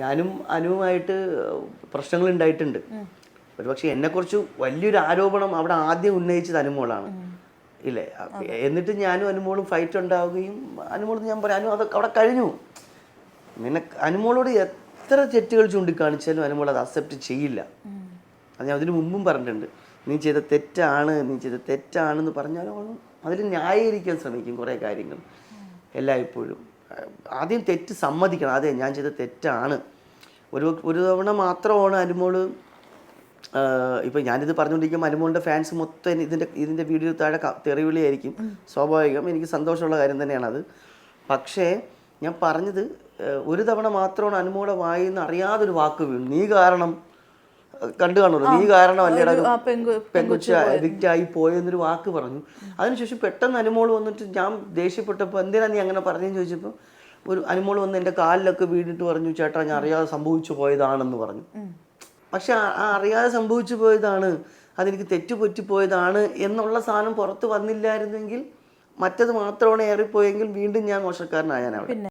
ഞാനും അനുവുമായിട്ട് പ്രശ്നങ്ങൾ ഉണ്ടായിട്ടുണ്ട്. ഒരുപക്ഷെ എന്നെക്കുറിച്ച് വലിയൊരു ആരോപണം അവിടെ ആദ്യം ഉന്നയിച്ചത് അനുമോളാണ് ഇല്ലേ. എന്നിട്ട് ഞാനും അനുമോളും ഫൈറ്റ് ഉണ്ടാവുകയും അനുമോള് ഞാൻ പറയാം, അനു അതൊക്കെ അവിടെ കഴിഞ്ഞു. അനുമോളോട് എത്ര തെറ്റുകൾ ചൂണ്ടിക്കാണിച്ചാലും അനുമോൾ അത് അക്സെപ്റ്റ് ചെയ്യില്ല. അത് ഞാൻ അതിന് മുമ്പും പറഞ്ഞിട്ടുണ്ട്. നീ ചെയ്ത തെറ്റാണെന്ന് പറഞ്ഞാലും അതിൽ ന്യായീകരിക്കാൻ ശ്രമിക്കും കുറേ കാര്യങ്ങൾ എല്ലായ്പ്പോഴും. ആദ്യം തെറ്റ് സമ്മതിക്കണം, അതെ ഞാൻ ചെയ്ത തെറ്റാണ്. ഒരു തവണ മാത്രമാണ് അനുമോള്, ഇപ്പം ഞാനിത് പറഞ്ഞുകൊണ്ടിരിക്കുമ്പോൾ അനുമോളുടെ ഫാൻസ് മൊത്തം ഇതിൻ്റെ വീഡിയോ താഴെ തെറിവിളിയായിരിക്കും. സ്വാഭാവികം, എനിക്ക് സന്തോഷമുള്ള കാര്യം തന്നെയാണത്. പക്ഷേ ഞാൻ പറഞ്ഞത് ഒരു തവണ മാത്രമാണ് അനുമോളുടെ വായിൽ നിന്ന് അറിയാതൊരു വാക്ക് വീണു. നീ കാരണം കണ്ടു കാണുമല്ലോ, നീ കാരണം അല്ലേടാ പെങ്കൊച്ച് എവിക്റ്റായി പോയെന്നൊരു വാക്ക് പറഞ്ഞു. അതിനുശേഷം പെട്ടെന്ന് അനുമോൾ വന്നിട്ട് ഞാൻ ദേഷ്യപ്പെട്ടപ്പോൾ എന്തിനാ നീ അങ്ങനെ പറഞ്ഞെന്ന് ചോദിച്ചപ്പോൾ ഒരു അനുമോൾ വന്ന് എൻ്റെ കാലിലൊക്കെ വീണിട്ട് പറഞ്ഞു, ചേട്ടാ ഞാൻ അറിയാതെ സംഭവിച്ചു പോയതാണെന്ന് പറഞ്ഞു. പക്ഷെ ആ അറിയാതെ സംഭവിച്ചു പോയതാണ്, അതെനിക്ക് തെറ്റുപറ്റിപ്പോയതാണ് എന്നുള്ള സാധനം പുറത്ത് വന്നില്ലായിരുന്നെങ്കിൽ, മറ്റത് മാത്രമാണ് ഏറിപ്പോയെങ്കിൽ വീണ്ടും ഞാൻ മോശക്കാരനായാൻ അവിടെ.